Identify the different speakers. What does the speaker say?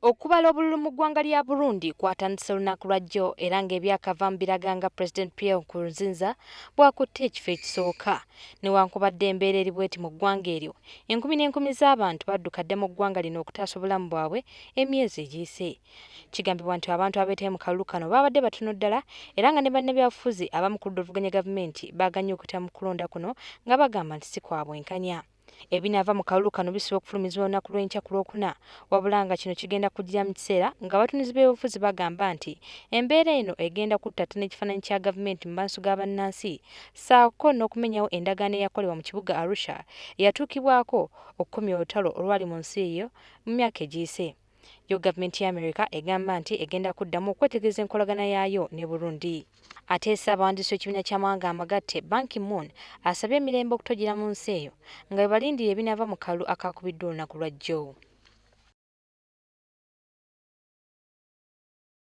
Speaker 1: Okubala obululu mu ggwanga lya Burundi kwatandise olunaku lwa jjo era ng'ebyakavaamu biraga nga President Peirre Nkurunziza bw'akutte ekifo ekisooka. Newankubadde embeera eri bw'eti mu ggwanga eryo, enkumi n'enkumi z'abantu badduka dda mu ggwanga lino okutaasa obulamu bwabwe emyezi egiyise. Kigambibwa nti abantu abeetabe mu kalulu kano babadde batono ddala era nga ne bannabyabufuzi abamu ku ludda oluvuganya gavumenti baaganye okuyita mu kulonda kuno nga bagamba nti si kwa bwenkanya. Ebinava mu kalulu kano bisibwa okufulumizibwa olunaku lwenkya ku Lwokuna, wabula nga kino kigenda kujjira mu kiseera ng'abatunuzi b'ebyobufuzi bagamba nti embeera eno egenda kuttatta n'ekifaananyi kya gavumenti mu maaso ga bannansi, ssaako n'okumenyawo endagaano eyakolebwa mu kibuga Arusha eyatuukibwako okukomya olutalo olwali mu nsi eyo mu myaka egiyise. Yo gavumenti ya America egamba nti egenda kuddamu okwetegereza enkolagana yaayo ne Burundi. Ate ssaabawandiisi w'ekibiina ky'amawanga amagatte Ban Ki-moon asabye emirembe okutojjera mu nsi eyo nga bwe balindira ebinava mu kalulu akakubiddwa olunaku lwa jjo.